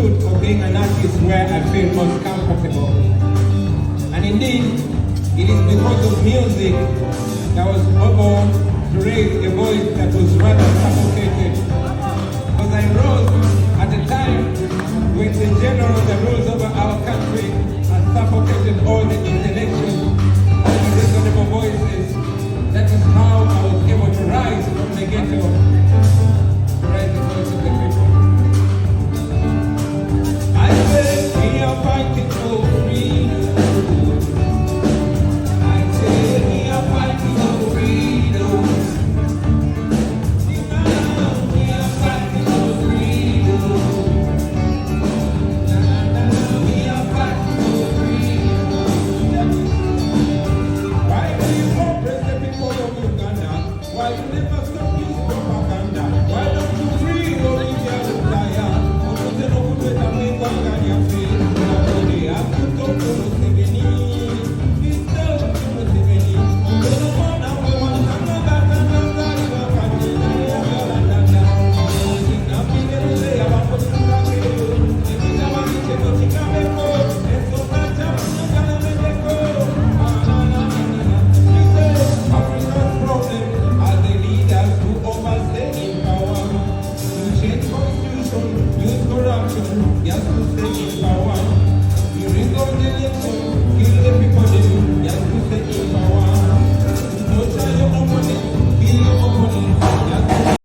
pursuit of being an artist where I feel most comfortable. And indeed, it is because of music that I was able to raise a voice that was rather suffocated. Because I rose at a time when the general that rose over our country has suffocated all the intellectuals, all the reasonable voices. That is how I was able to rise from the ghetto, to raise the voice of the people. I said, we are fighting for freedom. I said, we are fighting for freedom. Now we are fighting for freedom. We are fighting for freedom. Why do you oppress the people of Uganda? Why you never stop this propaganda? Why don't you free your Indian desire? Africa's problem are the leaders who overstay in power. You change constitution, use corruption, just to stay in power. You rig up the election, kill the people there, just to stay in power. Torture your opponent, kill your opponent, just to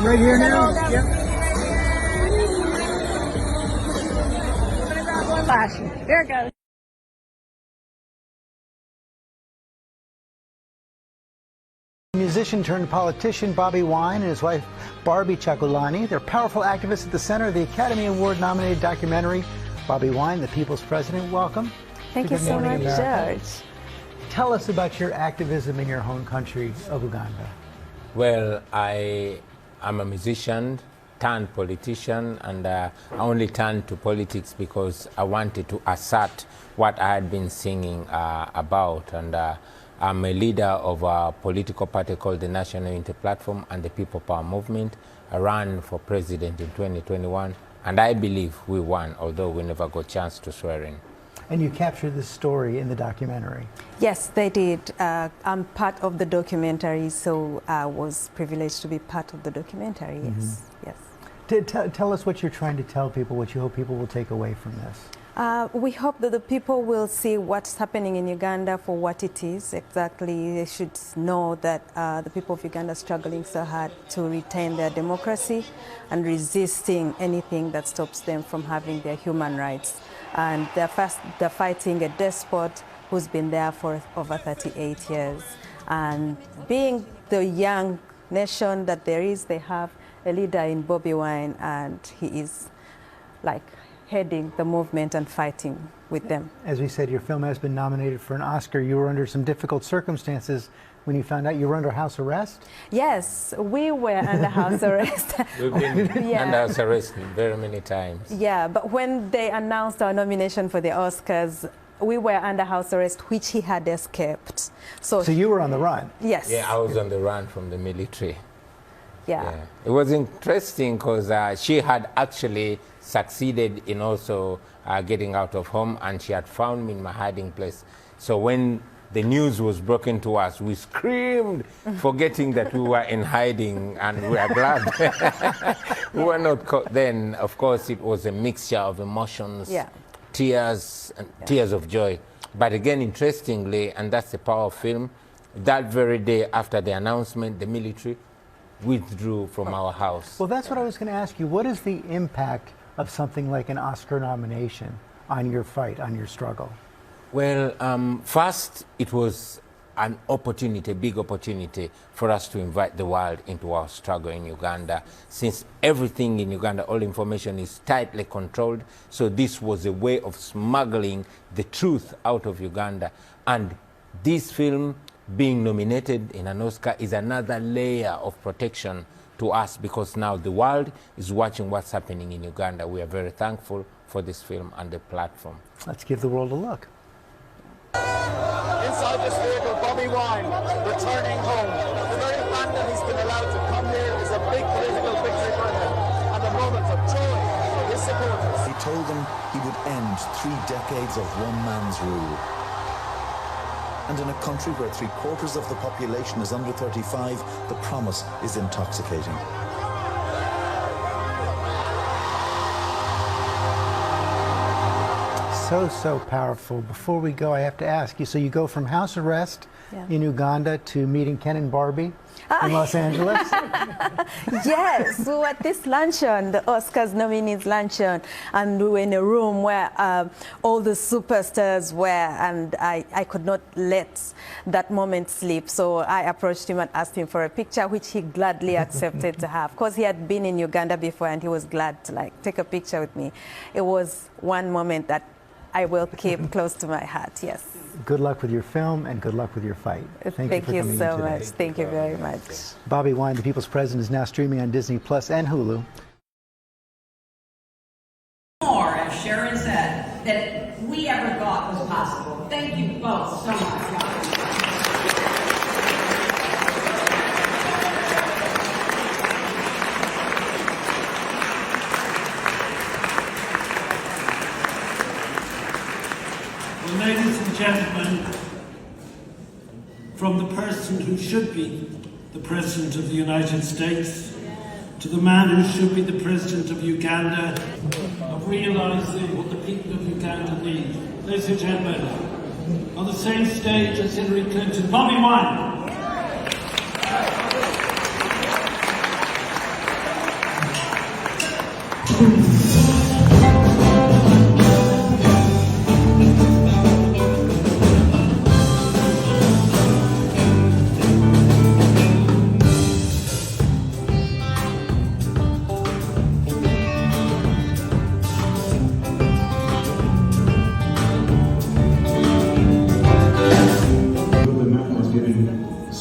Right here now? Yep. Flashing. There it goes. Musician turned politician Bobi Wine and his wife Barbie Kyagulanyi. They're powerful activists at the center of the Academy Award-nominated documentary, Bobi Wine, the People's President. Welcome. Thank you so much, George. Tell us about your activism in your home country of Uganda. Well, I'm a musician turned politician, and I only turned to politics because I wanted to assert what I had been singing about. And I'm a leader of a political party called the National Unity Platform and the People Power Movement. I ran for president in 2021, and I believe we won, although we never got a chance to swear in. And you captured this story in the documentary. Yes, they did. I'm part of the documentary, so I was privileged to be part of the documentary, yes. Yes. Tell us what you're trying to tell people, what you hope people will take away from this. We hope that the people will see what's happening in Uganda for what it is exactly. They should know that the people of Uganda are struggling so hard to retain their democracy and resisting anything that stops them from having their human rights. And they're fighting a despot who's been there for over 38 years. And being the young nation that there is, they have a leader in Bobi Wine, and he is like heading the movement and fighting with them. As we said, your film has been nominated for an Oscar. You were under some difficult circumstances when you found out you were under house arrest? Yes, we were under house arrest. We've been under house arrest very many times. Yeah, but when they announced our nomination for the Oscars, we were under house arrest, which he had escaped. So you were on the run? Yes. Yeah, I was on the run from the military. Yeah. It was interesting because she had actually succeeded in also getting out of home, and she had found me in my hiding place. So when the news was broken to us, we screamed, forgetting that we were in hiding, and we are glad we were not caught. Then, of course, it was a mixture of emotions, tears, and tears of joy. But again, interestingly, and that's the power of film, that very day after the announcement, the military withdrew from our house. Well, that's what I was going to ask you. What is the impact of something like an Oscar nomination on your fight, on your struggle? Well, first, it was an opportunity, a big opportunity for us to invite the world into our struggle in Uganda. Since everything in Uganda, all information is tightly controlled, so this was a way of smuggling the truth out of Uganda. And this film being nominated in an Oscar is another layer of protection to us, because now the world is watching what's happening in Uganda. We are very thankful for this film and the platform. Let's give the world a look. Inside this vehicle, Bobi Wine returning home. The very fact that he's been allowed to come here is a big political victory for him and a moment of joy for his supporters. He told them he would end 3 decades of one man's rule. And in a country where 3/4 of the population is under 35, the promise is intoxicating. So powerful. Before we go, I have to ask you, so you go from house arrest in Uganda to meeting Ken and Barbie in Los Angeles? Yes, we were at this luncheon, the Oscars nominees luncheon, and we were in a room where all the superstars were, and I could not let that moment slip. So I approached him and asked him for a picture, which he gladly accepted to have. Of course, he had been in Uganda before, and he was glad to take a picture with me. It was one moment that I will keep close to my heart, yes. Good luck with your film and good luck with your fight. Thank you for coming so in today. much. Thank you very much. Bobi Wine, The People's President, is now streaming on Disney Plus and Hulu. More, as Sharon said, that we ever thought was possible. Thank you both so much. Ladies and gentlemen, from the person who should be the President of the United States to the man who should be the President of Uganda, of realising what the people of Uganda need. Ladies and gentlemen, on the same stage as Hillary Clinton, Bobi Wine.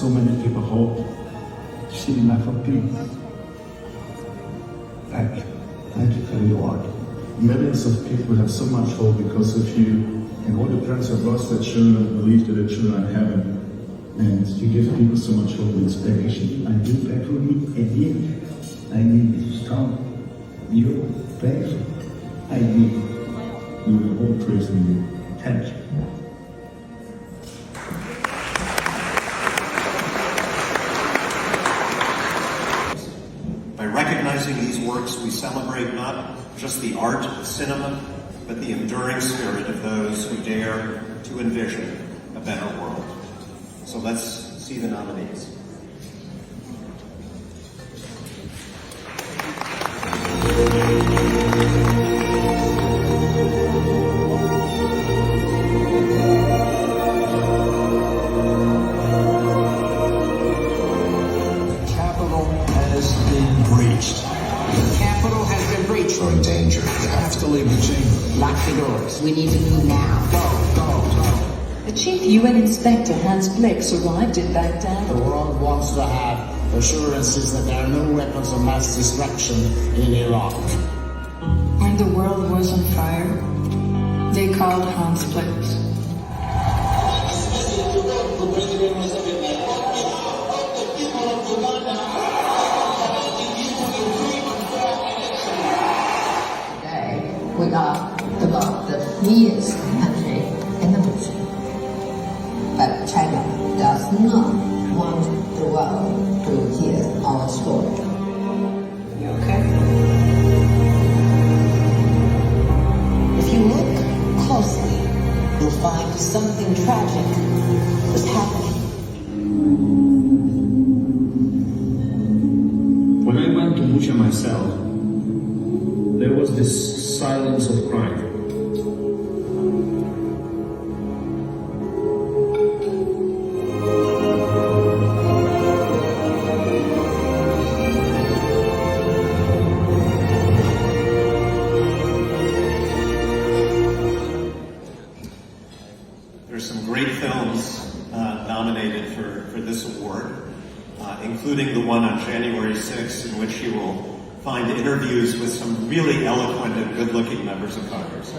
So many people hope, see life of peace. Thank you for your work. Millions of people have so much hope because of you, and all the parents have lost their children believe that their children are in heaven. And you give people so much hope and inspiration. I do pray for me again. I need this strong. You pray for me. I need. We will all praise you. Thank you. By recognizing these works, we celebrate not just the art of cinema, but the enduring spirit of those who dare to envision a better world. So let's see the nominees. You're in danger. You have to leave the chamber. Lock the doors. We need to move now. Go. The chief UN inspector, Hans Blix, arrived in Baghdad. The world wants to have assurances that there are no weapons of mass destruction in Iraq. When the world was on fire, they called Hans Blix. We are the freest country in the region. But China does not want the world to hear our story. You okay? If you look closely, you'll find something tragic is happening. When I went to Bucha myself, there was this silence of crime. There's some great films nominated for this award. including the one on January 6th, in which you will find interviews with some really eloquent and good-looking members of Congress.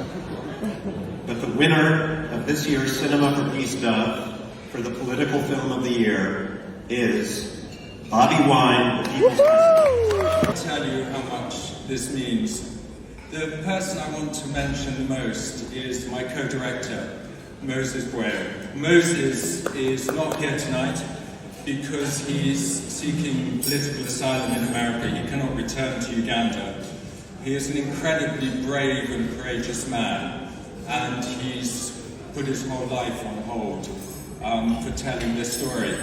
But the winner of this year's Cinema for Peace Dove for the political film of the year is Bobi Wine, the People's President. I'll tell you how much this means. The person I want to mention the most is my co-director, Moses Bwayo. Moses is not here tonight because he's seeking political asylum in America. He cannot return to Uganda. He is an incredibly brave and courageous man, and he's put his whole life on hold for telling this story.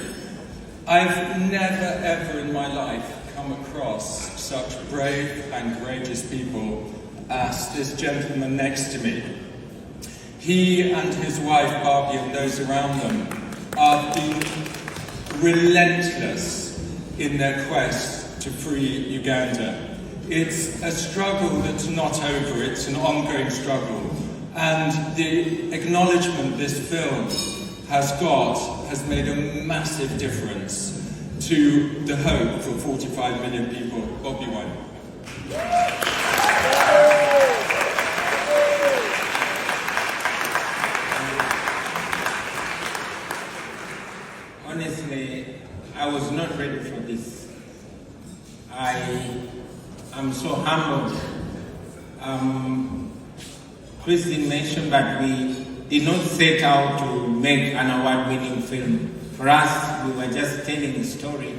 I've never ever in my life come across such brave and courageous people as this gentleman next to me. He and his wife Barbie and those around them have been relentless in their quest to free Uganda. It's a struggle that's not over, it's an ongoing struggle. And the acknowledgement this film has got has made a massive difference to the hope for 45 million people. Bobi Wine. Honestly, I was not ready for this. I am so humbled. Chris didn't mention, but we did not set out to make an award-winning film. For us, we were just telling a story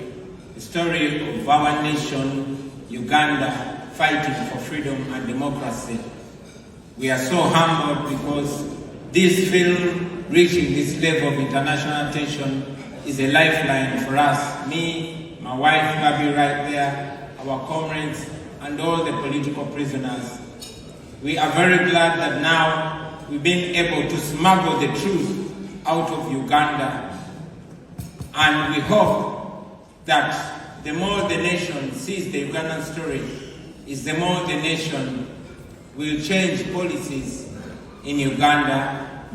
of our nation, Uganda, fighting for freedom and democracy. We are so humbled because this film reaching this level of international attention is a lifeline for us. Me, my wife, Barbie right there, our comrades, and all the political prisoners. We are very glad that now we've been able to smuggle the truth out of Uganda. And we hope that the more the nation sees the Ugandan story, is the more the nation will change policies in Uganda,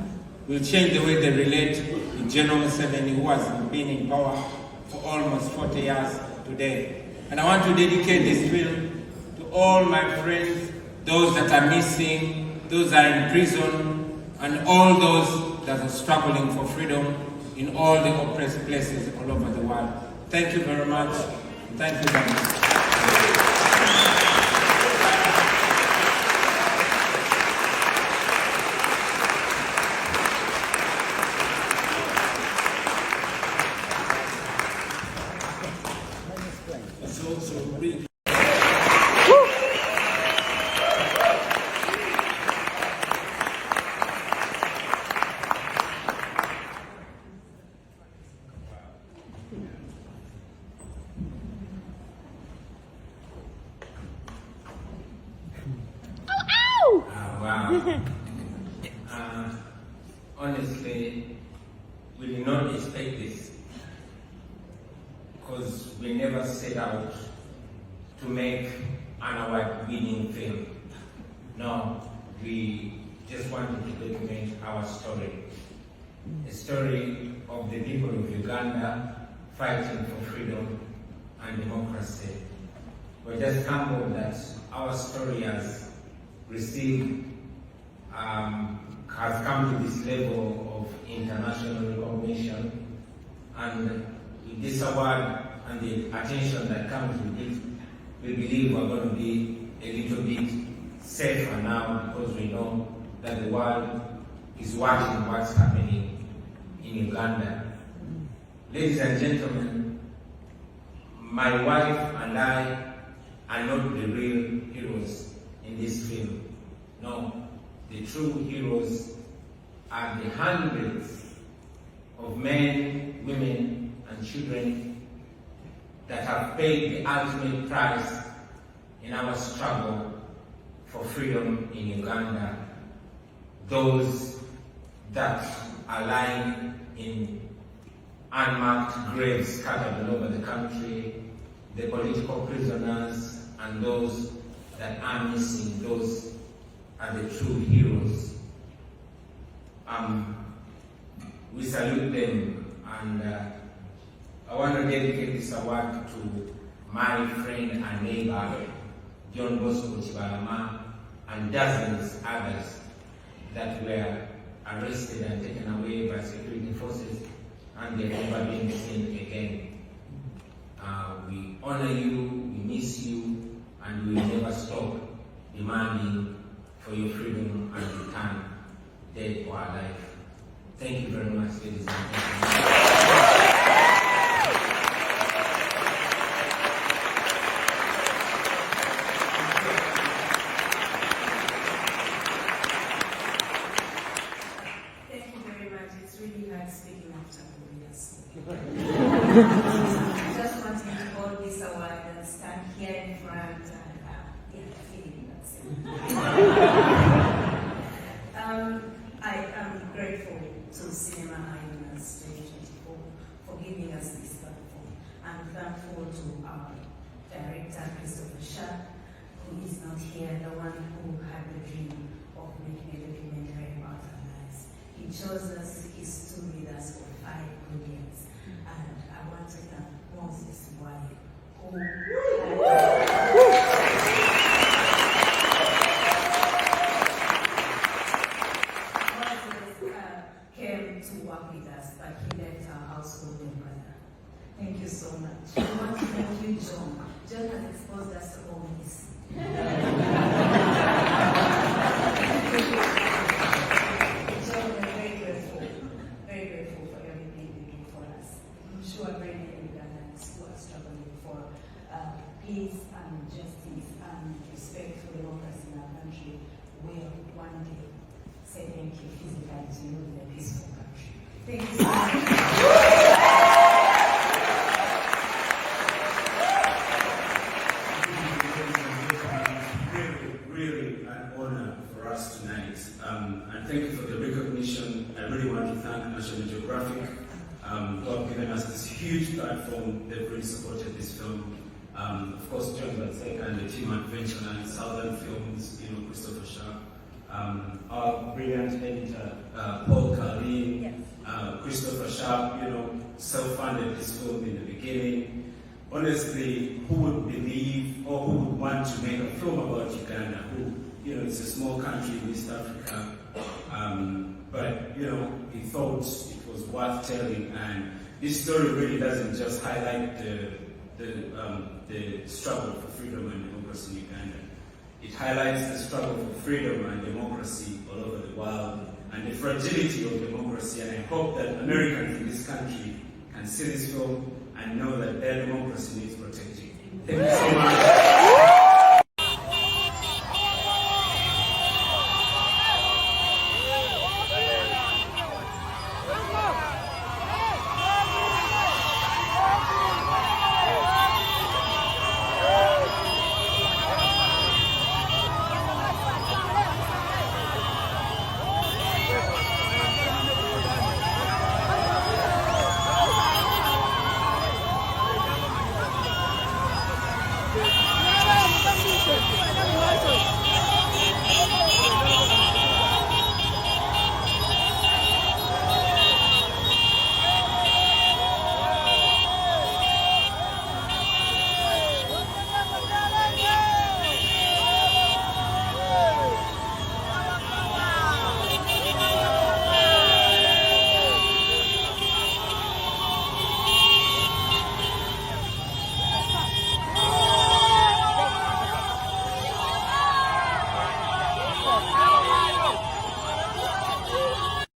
will change the way they relate to General Museveni, who has been in power for almost 40 years today. And I want to dedicate this film to all my friends, those that are missing, those that are in prison, and all those that are struggling for freedom in all the oppressed places all over the world. Thank you very much. Thank you very much. Honestly, we did not expect this because we never set out to make an award-winning film. No, we just wanted to document our story. A story of the people of Uganda fighting for freedom and democracy. We're just humbled that our story has received has come to this level of international recognition, and with this award and the attention that comes with it, we believe we're going to be a little bit safer now because we know that the world is watching what's happening in Uganda. Ladies and gentlemen, my wife and I are not the real heroes in this film. No. The true heroes are the hundreds of men, women, and children that have paid the ultimate price in our struggle for freedom in Uganda. Those that are lying in unmarked graves scattered all over the country, the political prisoners, and those that are missing, those are the true heroes. We salute them, and I want to dedicate this award to my friend and neighbor, John Bosco Chibalama, and dozens others that were arrested and taken away by security forces and they've never been seen again. We honor you, we miss you, and we will never stop demanding for your freedom and return, dead or alive. Thank you very much, ladies and gentlemen. I just wanted to hold this award and stand here in front and feeling I am grateful to Cinema Islands 2024 for giving us this platform. I'm thankful to our director, Christopher Shah, who is not here, the one who had the dream of making a documentary about our lives. He chose us, he stood with us for 5 good years. And I want to thank Moses Bwayo, who came to work with us, but he left our household and brother. Thank you so much. I want to thank you, John. John has exposed us to all this. John, we're very grateful for everything you do for us. I'm sure many Ugandans who are struggling for peace and justice and respect for democracy in our country will one day say thank you physically to you in a peaceful country. Thank you so much. Really an honor for us tonight. And thank you for the recognition. I really want to thank National Geographic who have given us this huge platform. They've really supported this film. Of course, John Batseka and the team at Venture and Southern Films, Christopher Shah, our brilliant editor, Paul Carlin, yes. Christopher Shah, self-funded this film in the beginning. Honestly, who would believe or who would want to make a film about Uganda, who, it's a small country in East Africa, but, he thought it was worth telling, and this story really doesn't just highlight the struggle for freedom and democracy in Uganda. It highlights the struggle for freedom and democracy all over the world, and the fragility of democracy, and I hope that Americans in this country can see this film and know that their democracy needs protecting. Thank you so much.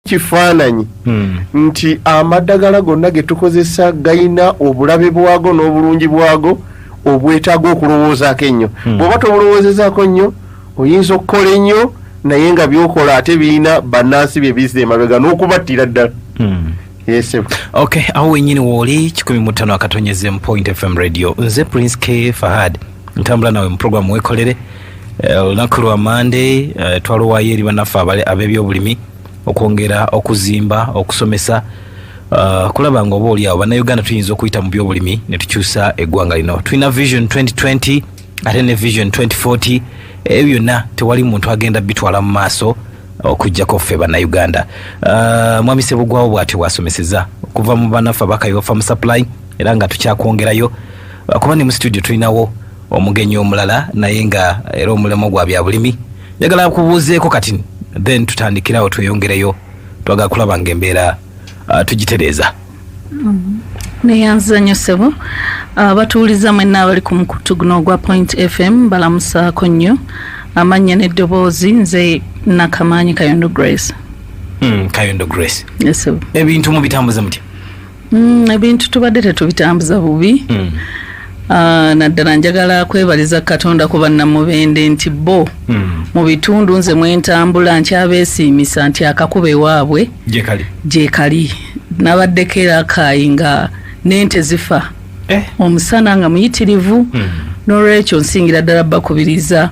Kifaananyi nti amaddagala gonna ge tukozesa gayina obulabe bwago n'obulungi bwago obwetaaga okulowoozaako ennyo. Bw'oba tobulowoozezaako nnyo oyinza okukola ennyo naye nga by'okola ate birina bannansi bye bizza emabega n'okubattira ddala. Yes. Okay, awo wennyini wooli 15 akatonyeze mu Point FM Radio. Nze Prince K. Fahad ntambula nawe mu programu weekolere olunaku lwa Monday twalowaayo eri bannaffe ab'ebyobulimi okwongera okuzimba okusomesa kulaba nga oba oli awo bannayuganda tuyinza okuyita mu byobulimi ne tukyusa eggwanga lino. Tulina Vision 2020 ate ne Vision 2040 ebyo byonna tewali muntu agenda bitwala mu maaso okujjako ffe bannayuganda. Mwami Sebugwawo bw'atyo bw'asomeseza okuva mu bannaffe abakayo Farm Supply era nga tukyakwongerayo kuba ni mu studio tulinawo omugenyi omulala naye nga era omulemo gwa bya bulimi njagala kubuuzeeko kati then tutandikirawo tweyongereyo twagala kulaba ng'embeera tugitereeza. Neyanza nnyo ssebo batuuliza mwenna abali ku mukutu guno ogwa Point FM balamusaako nnyo amannya n'eddoboozi nze Nakamaanyi Kayondo Grace. Kayondo Grace. Yes sir. Ebintu mubitambuza mutya? Ebintu tubadde tetubitambuza bubi. Naddala njagala kwebaliza Katonda kuba namubende nti bo mu bitundu nze mwentambula nkyabeesiimisa nti akakuba ewaabwe gyekali nabaddeko era akayinga n'ente zifa omusana nga muyitirivu n'olwekyo nsingira ddala bakubiriza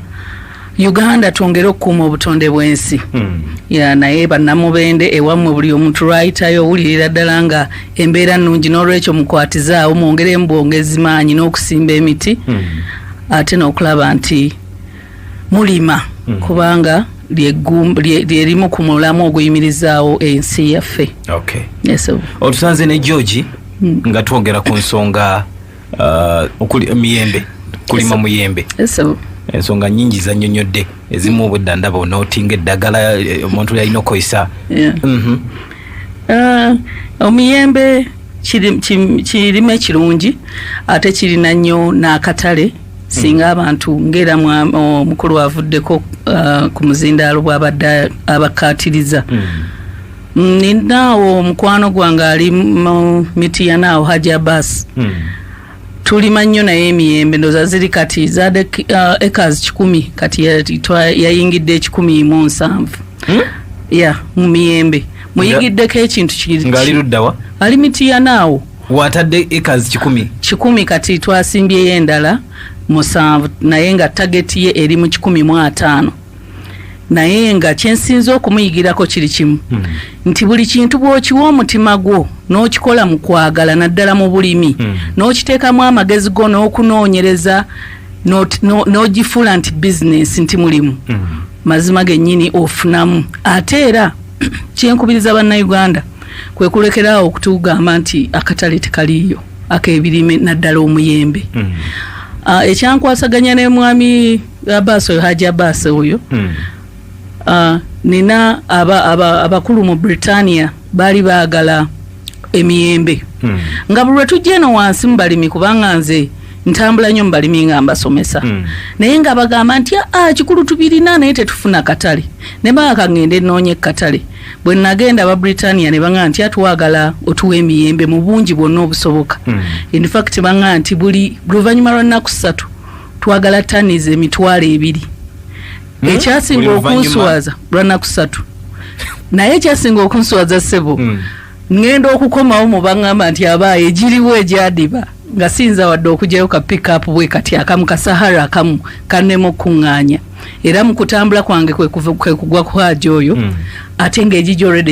Uganda twongere okukuuma obutonde bw'ensi naye bannamubende ewammwe buli omuntu lwayitayo owulirira ddala nga embeera nnungi n'olwekyo mukwatizaawo mwongeremu bwongezi maanyi n'okusimba emiti ate n'okulaba nti mulima kubanga lyerimu ku mulamu oguyimirizaawo ensi yaffe. Otusanze ne George nga twongera ku nsonga miyembe kulima muyembe. Ensonga nyingi zannyonnyodde ezimu obudda ndaba onootinga eddagala omuntu yalina okoyisa. Omuyembe kirime kirungi ate kirina nnyo n'akatale singa abantu ng'era omukulu avuddeko ku muzindaalo bw'abadde abakkaatiriza. Ninaawo omukwano gwange ali mu miti yanaawo Haji Abbas. Tulima nnyo naye emiyembe ndoza ziri kati zade acres 10 kati yayingidde 107. Mu miyembe muyigiddeko ekintu kiri ngali luddawa ali miti yanaawo watadde acres 10 kati twasimbyeyo endala 7 naye nga target ye eri mu 15 naye nga kyensinza okumuyigirako kiri kimu nti buli kintu bw'okiwa omutima gwo n'okikola mu kwagala naddala mu bulimi n'okiteekamu amagezi go n'okunoonyereza n'ogifuula nti bizinesi nti mulimu mazima gennyini ofunamu ate era kyenkubiriza bannayuganda kwe kulekeraawo okutugamba nti akatale tekaliiyo ak'ebirime naddala omuyembe. Ekyankwasaganya ne mwami Abbas oyo Haji Abbas oyo nina abakulu mu Britannia bali baagala emiyembe nga buli lwe tujja eno wansi mu balimi kubanga nze ntambula nnyo mu balimi nga mbasomesa naye nga bagamba nti kikulu tubirina naye tetufuna katale ne baaka ngende noonye ekkatale bwe nagenda aba Britannia ne banga nti atwagala otuwa emiyembe mu bungi bwonna obusoboka. In fact banga nti buli luvannyuma lwa nnaku 3 twagala tanize emitwalo 2. Ekyasinga okunswaza lwa nnaku 3 naye ekyasinga okunswaza ssebo ngenda okukomawo mu bangamba nti abaaye egiriwo egyadiba nga sinza wadde okugyayo ka pick up bwe kati akamu ka Sahara akamu kannemu okuŋŋaanya era mu kutambula kwange kwe kugwa ku Haji oyo ate ng'egijjo already